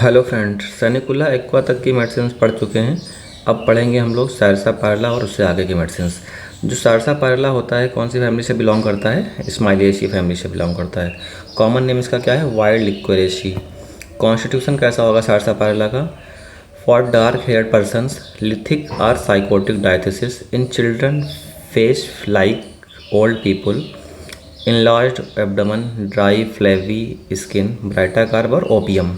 Hello friend, सैनिकुला aqua तक की medicine पढ़ चुके हैं। अब पढ़ेंगे हम लोग सारसापारला और उससे आगे की मेडिसिन। जो सारसापारला होता है कौन सी फैमिली से बिलोंग करता है? स्माइलिएसी फैमिली से बिलोंग करता है। कॉमन नेम इसका क्या है? वाइल्ड लिक्वेरेसी। कॉन्स्टिट्यूशन कैसा होगा सारसापारला का? For dark hair persons lithic or sycotic diathesis in children face like old people enlarged abdomen, dry flabby skin, baryta carb और ओपियम।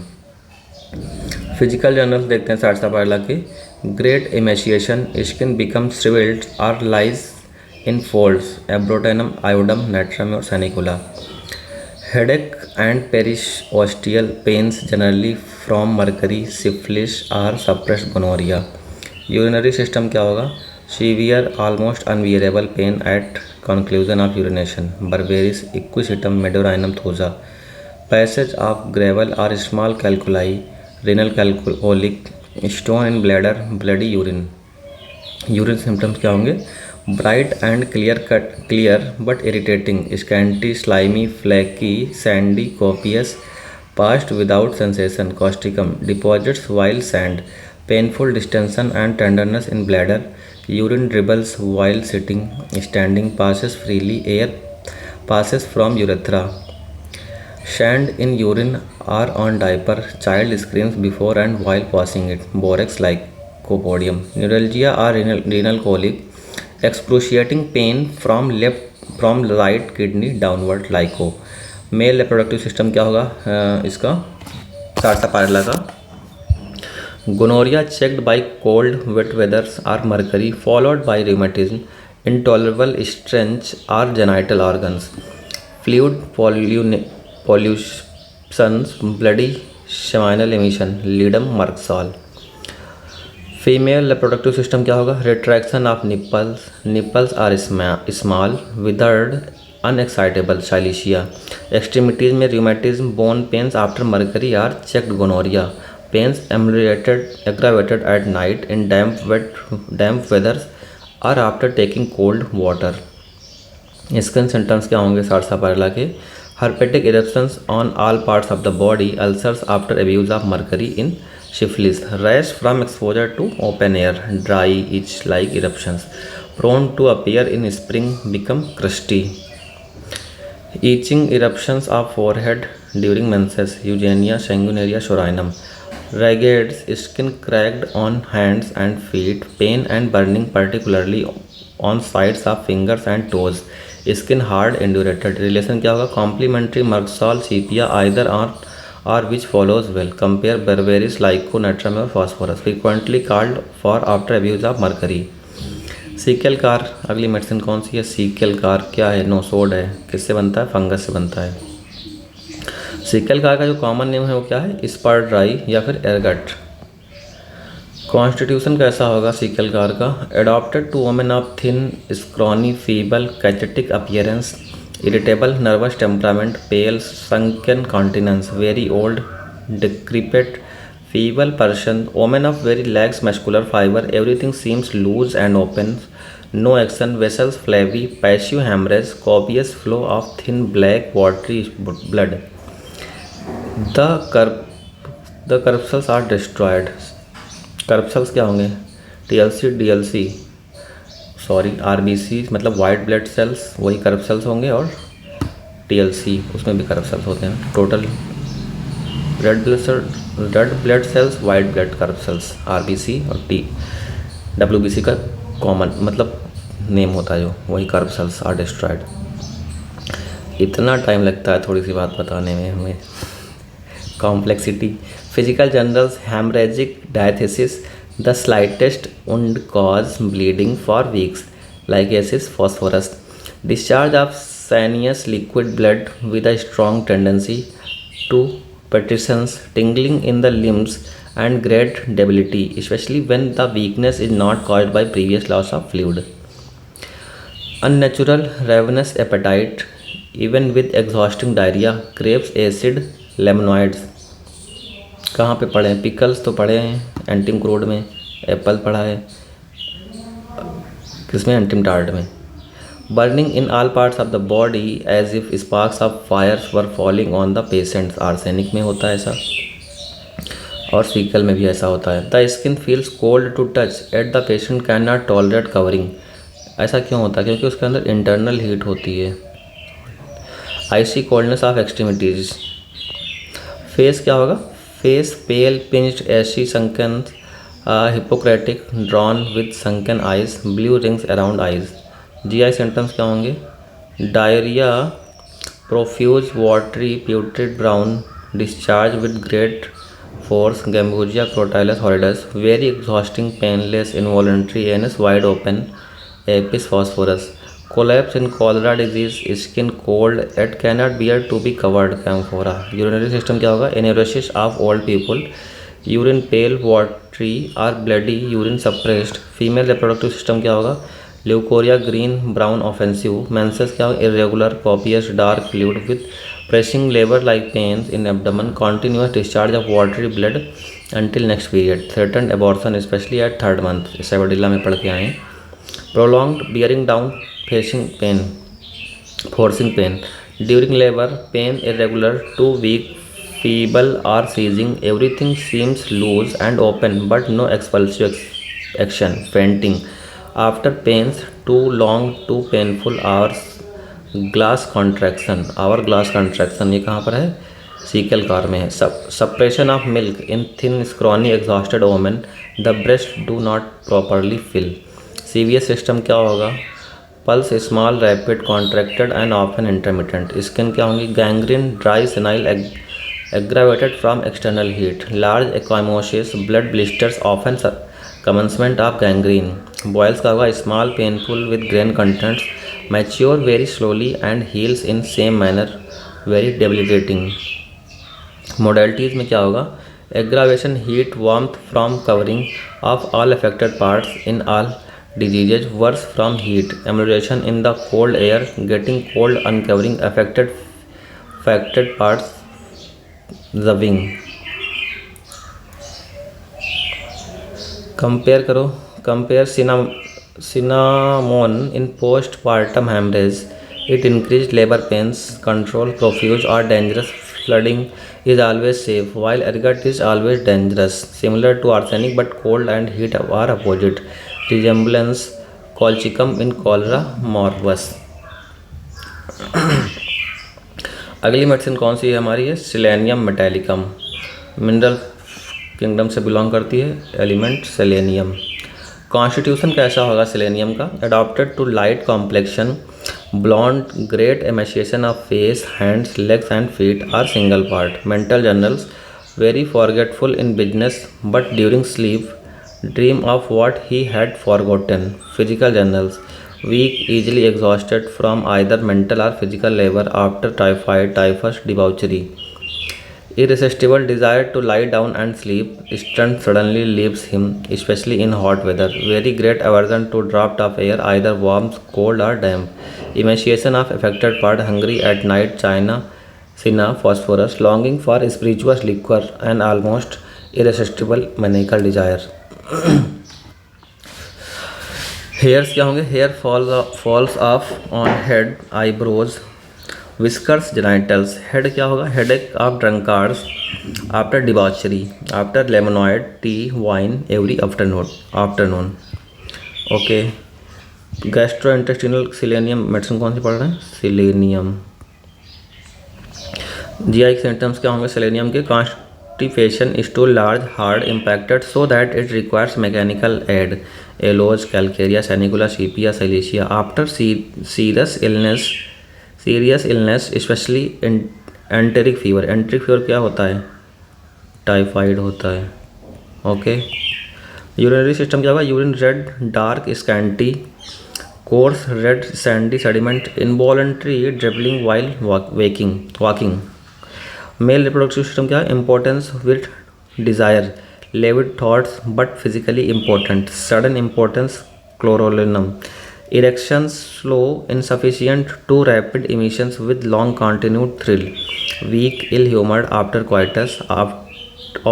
फिजिकल जर्नल्स देखते हैं सारसापारला के। Great emaciation, skin become shrivelled or lies in folds, abrotanum, iodum, natrum और sanicula. Headache and periosteal pains generally from mercury, syphilis or suppressed gonorrhoea. Urinary system क्या होगा? Severe almost unbearable pain at conclusion of urination, Berberis equisetum medurinum thosa, passage of gravel or small calculi, renal calcolic, stone in bladder, bloody urine. Urine symptoms क्या होंगे? Bright and clear but irritating, scanty, slimy, flaky, Sandy, copious, past without sensation, Causticum, deposits while sand, painful distension and tenderness in bladder, urine dribbles while sitting, standing, passes freely, air passes from urethra, sand in urine or on diaper, child screams before and while passing it, borax lycopodium, neuralgia or renal colic, excruciating pain from right kidney downward, lyco. Mail reproductive system क्या होगा इसका सारसापारला का? Gonorrhea checked by cold, wet weathers or mercury, followed by rheumatism, intolerable stench or genital organs, fluid pollutions, bloody seminal emission, ledum, Merksal. Female reproductive system क्या होगा? Retraction of nipples are small, withered, unexcitable, silicea. Extremities में rheumatism, bone pains after mercury or checked, gonorrhoea. Pains aggravated at night in damp weathers or after taking cold water. Skin symptoms क्या होंगे सारसापारला के? Herpetic eruptions on all parts of the body, ulcers after abuse of mercury in syphilis, rash from exposure to open air, dry itch like eruptions, prone to appear in spring, become crusty. Itching eruptions of forehead during menses, eugenia, sanguinaria, sorinum. Raggeds, skin cracked on hands and feet, pain and burning particularly on sides of fingers and toes, skin hard, indurated. Relation क्या होगा? Complementary, Merksal, sepia, either or which follows well. Compare Berberis, Lyco, Natrum और Phosphorus. Frequently called for after abuse of mercury. Secale cor अगली medicine कौन सी है? सीकेल car क्या है? Nosode है। किससे बनता है? फंगस से बनता है। सीकेल कार का जो कॉमन नेम है वो क्या है? स्पर ड्राई या फिर एरगट। कॉन्स्टिट्यूशन कैसा होगा सीकेल कार का? Adapted to women of thin, scrawny, feeble, cachectic appearance, irritable, nervous temperament, pale, sunken countenance, very old, decrepit, feeble person, women of very lax muscular fiber, everything seems loose and open, no action, vessels flabby, passive hemorrhage, copious flow of thin black watery blood. The corpuscles are destroyed. corpuscles क्या होंगे? TLC, DLC, sorry RBC मतलब white blood cells, वही corpuscles होंगे, और TLC उसमें भी corpuscles होते हैं। Total red blood cells, white blood corpuscles, RBC और WBC का कॉमन मतलब नेम होता है जो, वही corpuscles आर डिस्ट्रॉयड। इतना टाइम लगता है थोड़ी सी बात बताने में हमें। Complexity, physical generals, haemorrhagic diathesis, the slightest wound cause bleeding for weeks, lachesis, phosphorus, discharge of sanious liquid blood with a strong tendency to petechiae, tingling in the limbs and great debility, especially when the weakness is not caused by previous loss of fluid. Unnatural ravenous appetite, even with exhausting diarrhea, craves acid lemnoids. कहाँ पे पढ़े हैं? Pickles तो पढ़े हैं एंटिम क्रोड में, Apple पढ़ा है, किसमें? एंटिम टार्ड में। burning in all parts of the body as if sparks of fires were falling on the patients, arsenic में होता है ऐसा। और सीकल में भी ऐसा होता है। The skin feels cold to touch at the patient can not tolerate covering. ऐसा क्यों होता है? क्योंकि उसके अंदर इंटरनल हीट होती है। Icy coldness of extremities. Face क्या होगा? Face pale, pinched, ashy, sunken, hippocratic, drawn with sunken eyes, blue rings around eyes. GI symptoms क्या होंगे? Diarrhoea, profuse watery putrid brown discharge with great force, Gambusia crotalus horridus, very exhausting, painless, involuntary, anus wide open, apis phosphorus. Collapse in cholera disease, skin cold, it cannot bear to be covered, camphora. Urinary system क्या होगा? Enuresis of old people, urine pale, watery or bloody, urine suppressed. Female reproductive system क्या होगा? Leukorrhea, green, brown, offensive. Menses क्या होगा? Irregular, copious, dark fluid with pressing labor like pains in abdomen, continuous discharge of watery blood until next period, threatened abortion especially at 3rd month. सेबरडिला में पढ़ के आए हैं। prolonged bearing down, facing pain, forcing pain during labor, pain irregular, too weak, feeble or seizing, everything seems loose and open but no expulsive action, fainting after pains, too long, too painful hours, glass contraction, hour glass contraction, ये कहाँ पर है? Secale cor में है। Suppression of milk in thin scrawny exhausted women, the breast do not properly fill. CVS system क्या होगा? Pulse small, rapid, contracted and often intermittent. Skin क्या होंगी? Gangrene, dry, senile, aggravated from external heat, large ecchymosis, blood blisters, often commencement of gangrene. Boils का होगा? Small, painful with green contents, mature very slowly and heals in same manner, very debilitating. Modalities में क्या होगा? Aggravation, heat, warmth from covering of all affected parts in all diseases, worse from heat, amelioration in the cold air, getting cold, uncovering affected parts, the wing. Compare करो। Compare cinnamon in postpartum hemorrhage. It increased labor pains, control, profuse or dangerous. Flooding is always safe, while ergot is always dangerous. Similar to arsenic, but cold and heat are opposite. Resemblance, colchicum in cholera morbus. अगली medicine कौन सी है हमारी? है selenium metallicum. Mineral kingdom से belong करती है, element selenium. Constitution कैसा होगा सेलेनियम का? Adapted to light complexion, blonde, great emaciation of face, hands, legs and feet or single part. Mental generals, very forgetful in business but during sleep dream of what he had forgotten. Physical generals, weak, easily exhausted from either mental or physical labor after typhoid, typhus, debauchery. Irresistible desire to lie down and sleep, strength suddenly leaves him, especially in hot weather. Very great aversion to draught of air, either warm, cold or damp. Emaciation of affected part, hungry at night, cyna, phosphorus, longing for spirituous liquor, and almost irresistible maniacal desire. Hairs क्या होंगे? Hair falls off on head, eyebrows, whiskers, genitals. Head क्या होगा? Headache of drunkards after debauchery, after lemonade, tea, wine every afternoon. Okay, gastro intestinal selenium medicine कौन सी पढ़ रहे हैं? Selenium. GI के सिम्टम्स क्या होंगे सेलेनियम के? Constipation, stool large, hard, impacted so that it requires mechanical aid, aloes, calcarea, sanicula, sepia, silicea. After serious illness specially enteric fever. Enteric fever क्या होता है? टाइफाइड होता है। ओके, यूरिनरी सिस्टम क्या होगा? Urine red, dark, scanty, coarse, red, sandy sediment, involuntary dribbling while walking. Male reproductive system क्या है? Impotence with desire, lewd thoughts but physically impotent, sudden impotence, क्लोरोलिनम। Erections slow, insufficient, too rapid emissions with long continued thrill, weak, ill-humored after coitus,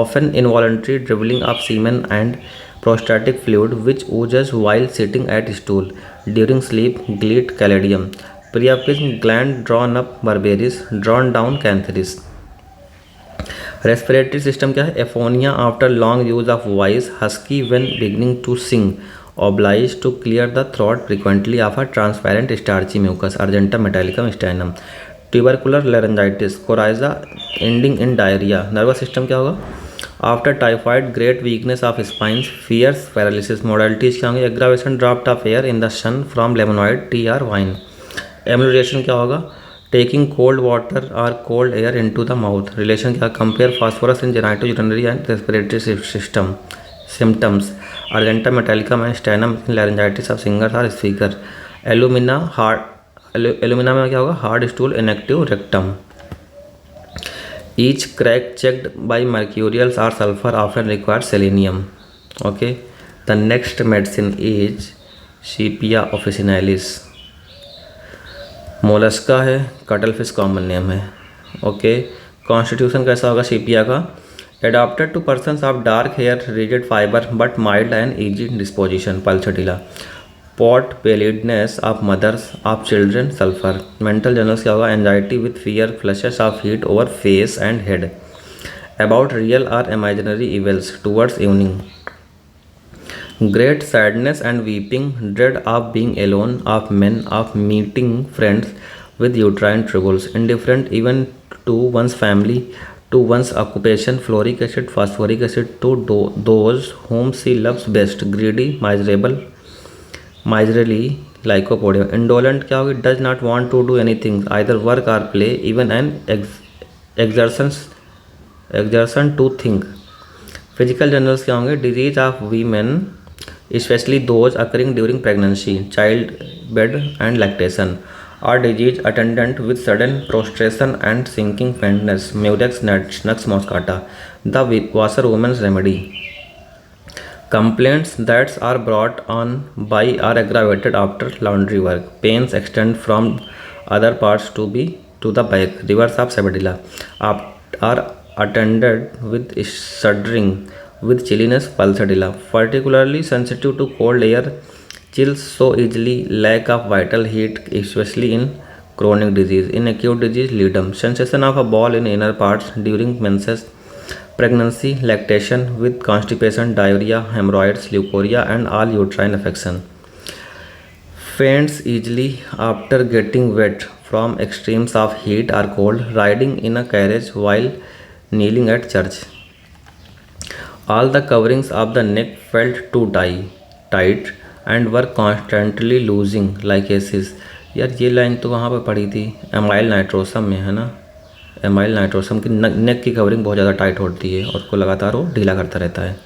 often involuntary dribbling of semen and prostatic fluid which oozes while sitting at stool, during sleep, glet, caladium, priapism gland drawn up, barbaris, drawn down, cantheris. Respiratory system क्या है? Aphonia after long use of voice, husky when beginning to sing, obliged to clear the throat frequently of a transparent starchy mucus, argentum metallicum sternum. Tubercular laryngitis, coryza ending in diarrhoea. Nervous system क्या होगा? After typhoid great weakness of spines, fears paralysis. Modalities क्या होंगे? Aggravation draught of air in the sun from lemonade tea or wine. Amelioration क्या होगा? Taking cold water और cold air into the mouth. Relation क्या? Compare phosphorus in genito urinary and respiratory system. Symptoms argentum metallicum and stannum laryngitis of singer और speaker. Alumina में क्या होगा? Hard stool, inactive rectum. Each crack checked by mercurials और sulphur often require selenium. Okay, the next medicine is sepia officinalis. Mollusca है, cuttle fish common name है. Okay, constitution कैसा होगा सीपिया का? Adapted to persons of dark hair, rigid fiber but mild and easy disposition. Pulsatilla. Pot pallidness of mothers of children. Sulfur. Mental journals क्या होगा? Anxiety with fear, flashes of heat over face and head. About real or imaginary evils towards evening. Great sadness and weeping, dread of being alone, of men, of meeting friends with uterine troubles. Indifferent even to one's family, to one's occupation. Fluoric acid, phosphoric acid to those whom she loves best. Greedy, miserly, lycopodium. Indolent क्या होगी? Does not want to do anything, either work or play, even an exertion to think. Physical journals क्या होंगे? Disease of women, especially those occurring during pregnancy, childbed and lactation. Or disease attendant with sudden prostration and sinking faintness. Murex nux moscata, the washerwoman's remedy. Complaints that are brought on by or aggravated after laundry work. Pains extend from other parts to the back. Reverse of Sabadilla are attended with shuddering, with chilliness. Pulsadilla, particularly sensitive to cold air, chills so easily, lack of vital heat, especially in chronic disease. In acute disease, ledum. Sensation of a ball in inner parts during menses, pregnancy, lactation, with constipation, diarrhea, hemorrhoids, leukorrhea, and all uterine affection. Faints easily after getting wet from extremes of heat or cold, riding in a carriage while kneeling at church. All the coverings of the neck felt too tight and were constantly losing like aces. यार ये line तो वहाँ पर पढ़ी थी, amyl नाइट्रोसम में है ना. एमाइल नाइट्रोसम की नेक की कवरिंग बहुत ज़्यादा टाइट होती है और उसको लगातार वो ढीला करता रहता है.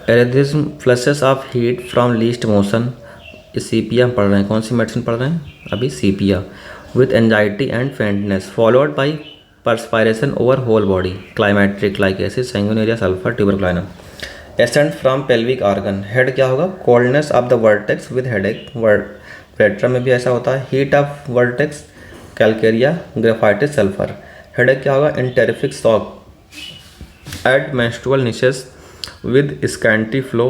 Erethism, flushes of heat from least motion. Sepia पढ़ रहे हैं. कौन सी मेडिसिन पढ़ रहे हैं अभी? Sepia. With anxiety and faintness followed by perspiration over whole body. Climacteric like acid, sanguinaria, sulfur, tuberculinum. Ascent from pelvic organ. Head क्या होगा? Coldness of the vertex with headache. Vertebra में भी ऐसा होता है. Heat of vertex, calcaria, graphitis, sulfur. Headache क्या होगा? Enterific shock at menstrual niches with scanty flow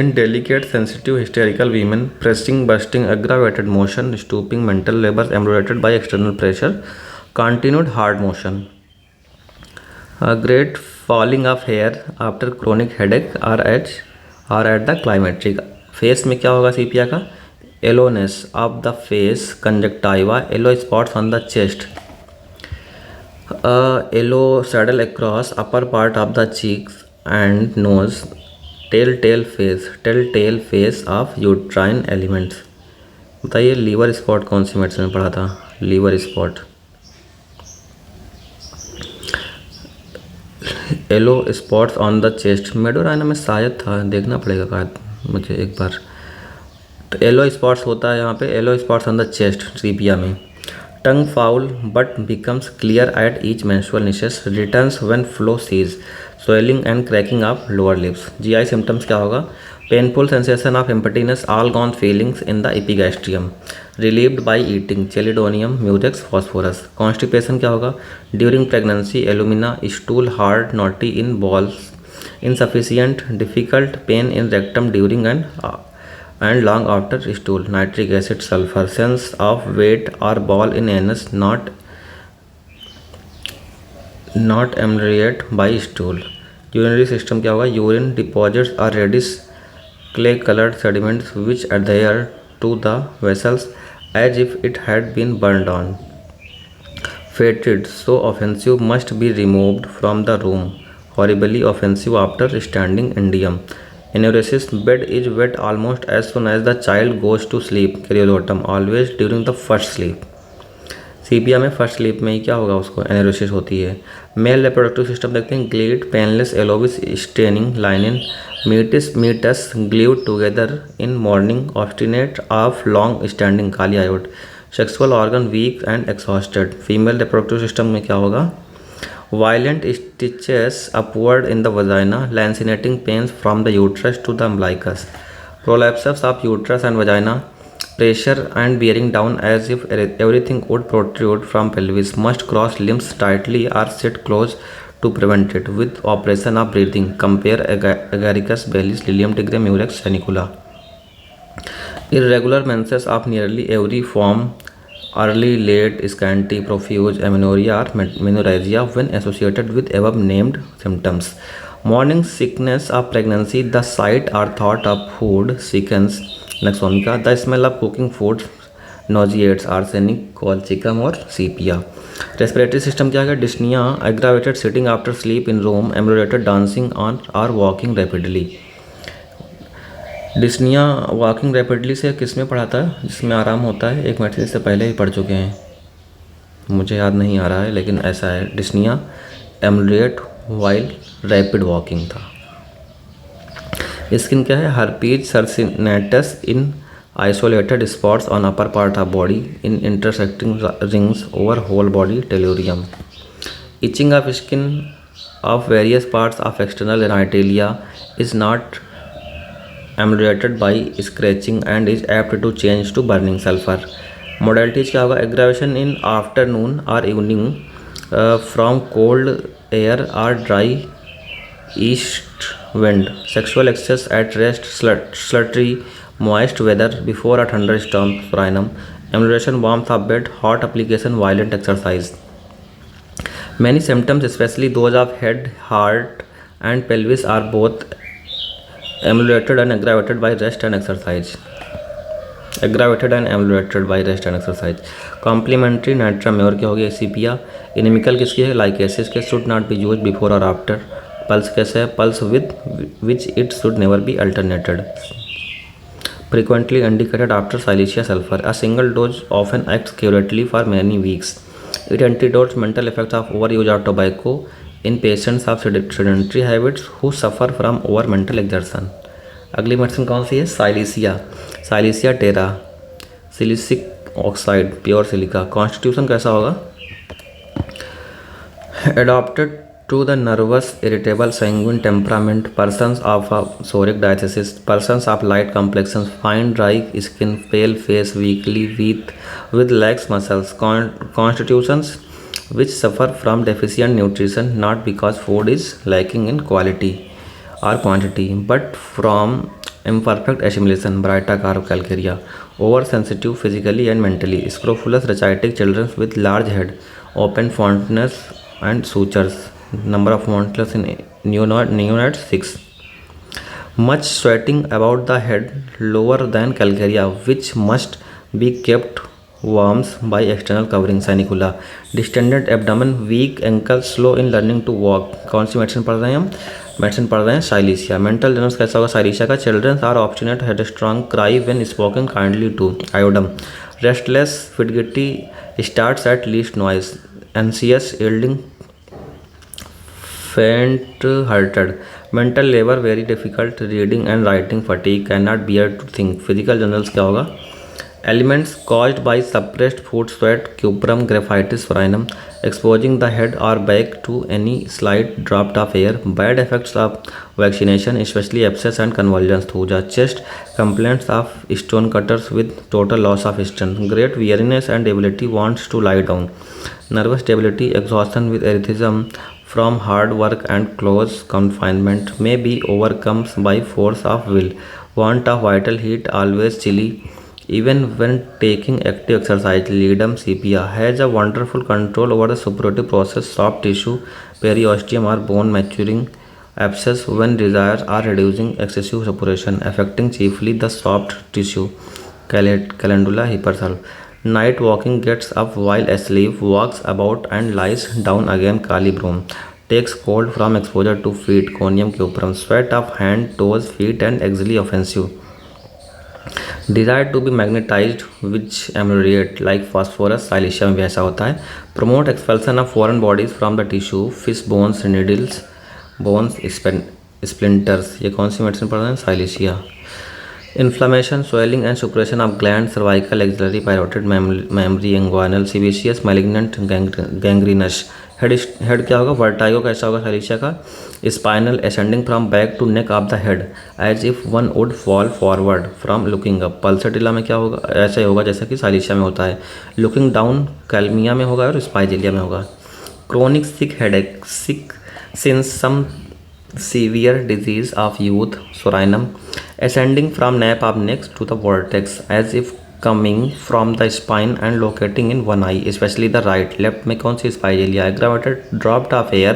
in delicate, sensitive, hysterical women. Pressing, bursting, aggravated motion, stooping, mental labors emulated by external pressure. Continued hard motion. A great falling of hair after chronic headache or at the climacteric. Face में क्या होगा सीपिया का? Yellowness of the face, conjunctiva, yellow spots on the chest. Yellow saddle across upper part of the cheeks and nose. Telltale face of uterine elements. बताइए liver spot कौन सी medicine में पढ़ा था? Liver spot. Yellow spots on the chest. Medorrhinum में शायद था, देखना पड़ेगा मुझे एक बार. तो येलो स्पॉट्स होता है यहाँ पे. Yellow spots on the chest sepia में. Tongue foul but becomes clear at each menstrual niches. Returns when flow ceases. Swelling and cracking of lower lips. GI symptoms क्या होगा? Painful sensation of emptiness, all gone feelings in the epigastrium. Relieved by eating. Chelidonium, murex, phosphorus. Constipation क्या होगा? During pregnancy, alumina, stool hard knotty in balls, insufficient, difficult, pain in rectum during and long after stool. Nitric acid, sulfur. Sense of weight or ball in anus, not not ameliorated by stool. Urinary system क्या होगा? Urine deposits are reddish clay colored sediments which adhere to the vessels as if it had been burned on. Fetid, so offensive, must be removed from the room. Horribly offensive after standing indium. Enuresis, bed is wet almost as soon as the child goes to sleep. Cariototum, always during the first sleep. सीपिया में first sleep में ही क्या होगा? उसको एनोरेसिस होती है। Mail reproductive system देखते हैं। Gleet, painless, yellowish, staining, linen, meatus glued together in morning, obstinate of long standing, kali iod. Sexual organ weak and exhausted. Female reproductive system में क्या होगा? Violent stitches upward in the vagina, lancinating pains from the uterus to the umbilicus. Prolapsus of uterus and vagina, pressure and bearing down as if everything would protrude from pelvis, must cross limbs tightly or sit close to prevent it, with operation of breathing. Compare agaricus, Baylis, Lilium tigre, Murex sanicula. Irregular menses of nearly every form, early, late, scanty, profuse, amenorrhea or menorrhagia when associated with above named symptoms. Morning sickness of pregnancy, the sight or thought of food sickens Naxomica, the smell of cooking food nauseates arsenic, colchicum और sepia. Respiratory system क्या है? dyspnea, aggravated sitting after sleep in room, ameliorated dancing on or walking rapidly. dyspnea walking rapidly से किस में पढ़ा था? जिसमें आराम होता है। एक मिनट से पहले ही पढ़ चुके हैं, मुझे याद नहीं आ रहा है, लेकिन ऐसा है। dyspnea ameliorate while rapid walking था। स्किन क्या है? herpes sarcinatus in isolated spots on upper part of body in intersecting rings over whole body, tellurium. Itching of skin of various parts of external genitalia is not ameliorated by scratching and is apt to change to burning sulfur. Modalities क्या होगा? aggravation in afternoon or evening from cold air or dry east wind, sexual excess at rest, sultry, moist weather before a thunderstorm, rhinum, amelioration, warmth of bed, hot application, violent exercise. Many symptoms, especially those of head, heart, and pelvis, are both ameliorated and aggravated by rest and exercise. Aggravated and ameliorated by rest and exercise. Complementary natrum और क्या हो गया? sepia. Inimical किसकी है? lycasis के should not be used before or after. Pulse कैसे है? Pulse with which it should never be alternated. Frequently indicated after silicea sulphur. A single dose often acts curatively for many weeks. It antidotes mental effects of over use of tobacco in patients of sedentary habits who suffer from over mental exertion. अगली medicine कौन सी है? Silicea. Silicea terra, silicic oxide, pure silica. Constitution कैसा होगा? Adapted to the nervous, irritable, sanguine temperament, persons of a psoriatic diathesis, persons of light complexions, fine dry skin, pale face, weakly with lax muscles, constitutions which suffer from deficient nutrition not because food is lacking in quality or quantity but from imperfect assimilation, Brightaccar calcarea, oversensitive physically and mentally, scrofulous rachitic children with large head, open fondness and sutures. Number of months in neonates 6. Much sweating about the head lower than calcarea which must be kept warm by external covering, sanicula. Distended abdomen, weak ankles, slow in learning to walk. कौन सी medicine पढ़ रहे हैं हम? Medicine पढ़ रहे हैं silicea. Mental generals कैसा होगा साइलिसिया का? Childrens are obstinate, headstrong, cry when spoken kindly to. Iodum, restless, fidgety, starts at least noise. Anxious, yielding, faint hearted. Mental labor very difficult, reading and writing fatigue, cannot bear to think. Physical journals क्या होगा? Elements caused by suppressed food, sweat, cuprum, graphitis, rhinum, exposing the head or back to any slight draught of air. Bad effects of vaccination, especially abscess and convulsions. Thuja, chest complaints of stone cutters with total loss of strength. Great weariness and debility, wants to lie down. Nervous stability, exhaustion with erythism from hard work and close confinement, may be overcome by force of will. Want of vital heat, always chilly even when taking active exercise. Ledum sepia has a wonderful control over the suppurative process, soft tissue Periosteum are bone maturing abscess when desires are reducing excessive suppuration, affecting chiefly the soft tissue. Calendula hypersalve. Night walking, gets up while asleep, walks about and lies down again. Calibrome. Takes cold from exposure to feet. Conium cuprum. Sweat of hand, toes, feet and axilla offensive. Desired to be magnetized which ameliorate like phosphorus. Silicea में भी ऐसा होता है. Promote expulsion of foreign bodies from the tissue. Fish bones, needles, bones, splinters. ये कौन सी medicine पढ़ रहे हैं? Silicea. Inflammation, swelling and suppression of gland, cervical, axillary, parotid, mammary, inguinal, sebaceous, malignant, gangrenous. Head क्या होगा? वर्टाइगो कैसा होगा साइलिशिया का? Spinal, ascending from back to neck of the head as if one would fall forward from looking up. Pulsatilla में क्या होगा? ऐसा ही होगा जैसा कि साइलिशिया में होता है. लुकिंग डाउन कैल्मिया में होगा और स्पाइजेलिया में होगा. Chronic sick headache, sick since some severe disease of youth. Sorinum. Ascending from nape of neck to the vertex as if coming from the spine and locating in one eye, especially the right. Left में कौन सी? स्पाइजेलिया. Aggravated draught of air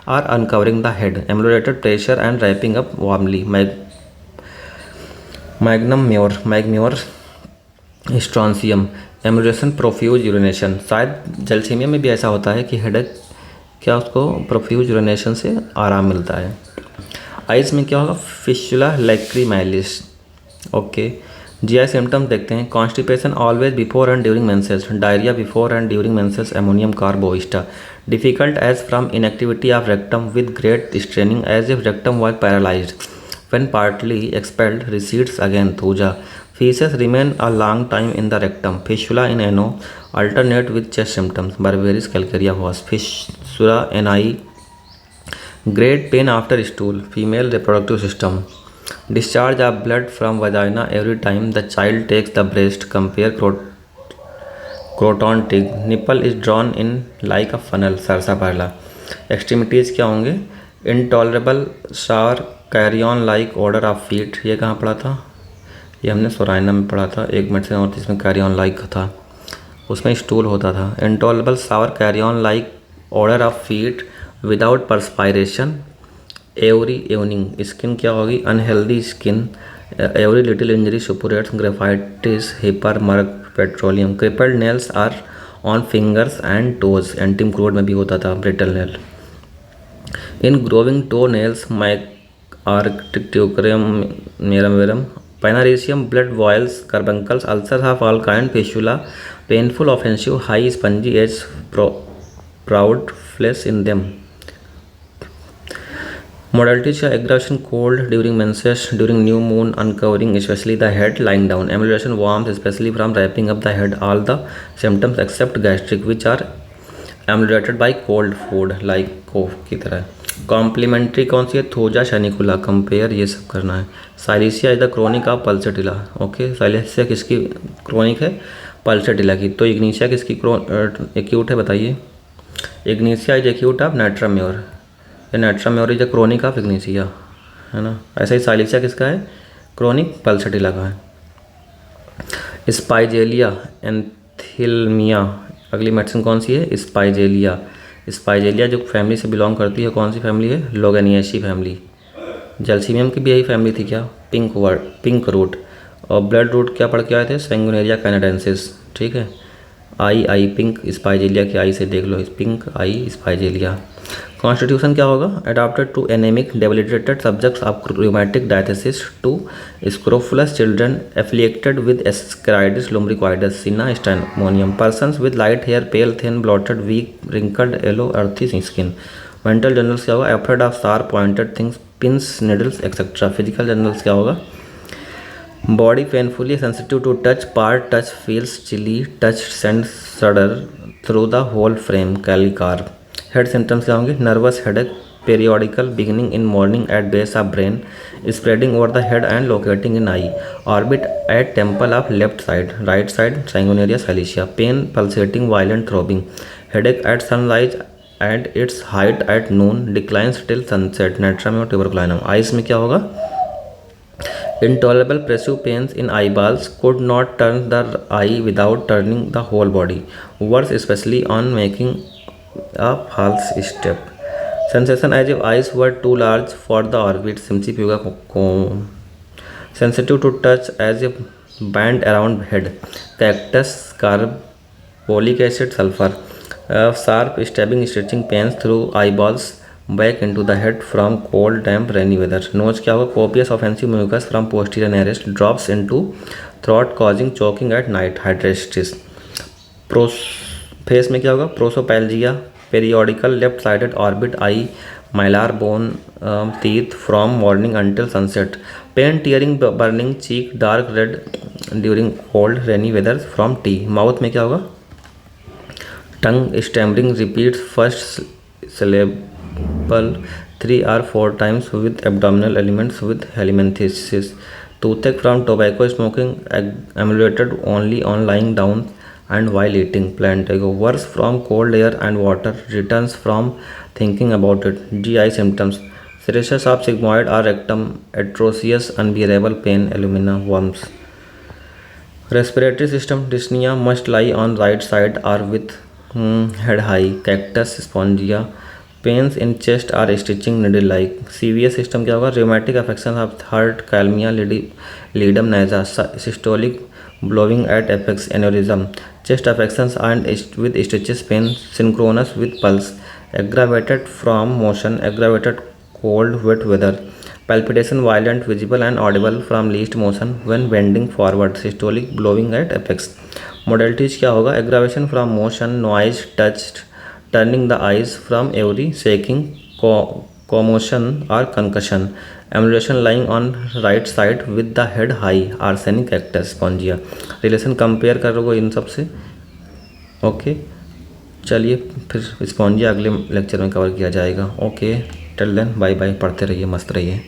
or uncovering the head. Ameliorated pressure and wrapping up warmly. Magnum Mure. Strontium. Amelioration profuse urination. शायद जलसीमिया में भी ऐसा होता है कि headache क्या उसको प्रोफ्यूज यूरिनेशन से आराम मिलता है. आइज में क्या होगा? Fistula lacrimalis. Okay. GI symptoms देखते हैं. Constipation always before and during menses. Diarrhoea before and during menses. Ammonium कार्बोइस्टा. Difficult as from inactivity of rectum with great straining as if rectum was paralysed. When partly expelled recedes again. Thuja. Feces remain a long time in the rectum. Fistula in ano alternate with chest symptoms. Barberis calcarea was. Fistula ani. Great pain after stool. Female reproductive system. Discharge of blood from vagina every time the child takes the breast. Compare croton tig. Nipple is drawn in like a funnel. Sarsaparilla. Extremities क्या होंगे? Intolerable sour carrion like odor of feet. ये कहाँ पढ़ा था? ये हमने सोराइना में पढ़ा था. एक मेडिसिन और जिसमें कैरियन लाइक था, उसमें स्टूल होता था. Intolerable sour carrion like odour of feet without perspiration. Every evening. Skin क्या होगी? Unhealthy skin. Every little injury suppurates. Graphites, hepar, merc, petroleum. Crippled nails or on fingers and toes. Antim crud में भी होता था brittle nail. In growing toe nails आर्क्टिक्यूक्रियम मेरम. Panareasium, blood boils, carbuncles, ulcers of all kind, fistula, painful, offensive, high, spongy edge, proud flesh in them. Modalities are aggravation, cold during menses, during new moon, uncovering, especially the head, lying down. Amelioration, warmth, especially from wrapping up the head. All the symptoms except gastric, which are ameliorated by cold food, like cough की तरह. Complementary कौन सी है? थोजा, शनिकुला. Compare ये सब करना है. Silicea is the chronic of pulsatilla. Okay. Silicea किसकी क्रोनिक है? पल्सेटिला की. तो इग्नीशिया किसकी एक्यूट है? बताइए. इग्नीशिया इज एक्यूट ऑफ नाइट्राम्योर. या नाइट्राम्योर इज द क्रोनिक ऑफ इग्नीशिया, है ना. ऐसा ही साइलिशिया किसका है? क्रोनिक पल्सेटिला का है. स्पाइजेलिया, एंथिल्मिया. अगली मेडिसिन कौन सी है? स्पाइजेलिया. स्पाइजेलिया जो फैमिली से बिलोंग करती है, कौन सी फैमिली है? लोगेनिएसी फैमिली. जलसीमियम की भी यही फैमिली थी क्या? Pink root. और ब्लड रूट क्या पढ़ के आए थे? सैंगुनेरिया कैनेडेंसिस. ठीक है. आई पिंक स्पाइजेलिया की आई से देख लो. पिंक आई स्पाइजेलिया. कॉन्स्टिट्यूशन क्या होगा? Adopted to anemic debilitated subjects of rheumatic diathesis to scrofulous children affiliated with ascaridis lumbricoides cina stramonium. Persons with light hair, pale, thin, bloated, weak, wrinkled, yellow, earthy skin. Mental generals क्या होगा? Afraid of sharp pointed things, pins, needles etcetera. Physical generals क्या होगा? Body painfully sensitive to touch, part touch feels chilly, touch send shudder through the whole frame. कैलिकार. Head symptoms क्या होंगे? Nervous headache, periodical, beginning in morning at base of brain, spreading over the head and locating in eye. Orbit at temple of left side, right side sanguinaria silicea. Pain, pulsating, violent throbbing. Headache at sunrise at its height at noon, declines till sunset. Natrum or tuberculinum. Eyes में क्या होगा? Intolerable pressure pains in eyeballs, could not turn the eye without turning the whole body. Worse especially on making a false step. Sensation as if eyes were too large for the orbit सिमसीपी को sensitive to touch as a band around head, cactus, carbolic acid, sulfur, sharp stabbing stretching pains through eyeballs back into the head from cold damp rainy weather. Nose क्या होगा, copious offensive mucus from posterior nearest drops into throat causing choking at night, hydrosis. Pros face में क्या होगा, प्रोसोपैल्जिया, periodical left sided orbit I, mylar bone teeth from morning until sunset, pain tearing burning cheek dark red during cold rainy weather from tea. Mouth में क्या होगा, tongue stammering repeats first syllable 3 or 4 times with abdominal elements with helminthisis. Toothache from tobacco smoking ameliorated only on lying down and while eating. Plantago worse from cold air and water, returns from thinking about it. GI symptoms: serrations of sigmoid or rectum, atrocious unbearable pain, alumina, worms. Respiratory system: dyspnea, must lie on right side or with head high, cactus, spongia, pains in chest or stitching needle like. CVS system क्या होगा, rheumatic affections of heart, calmia, ledum nasa, systolic blowing at apex, aneurysm, chest affections and with stitches, pain synchronous with pulse, aggravated from motion, aggravated cold wet weather, palpitation violent, visible and audible from least motion when bending forward, systolic blowing at apex. Modalities क्या होगा, aggravation from motion, noise, touch, turning the eyes from every, shaking, commotion or concussion, amelioration lying on right side with the head high, arsenic, cactus, spongia. Relation compare करोगे इन सब से. Okay, चलिए फिर Spongia अगले lecture में cover किया जाएगा. Okay, till then bye bye, पढ़ते रहिए, मस्त रहिए.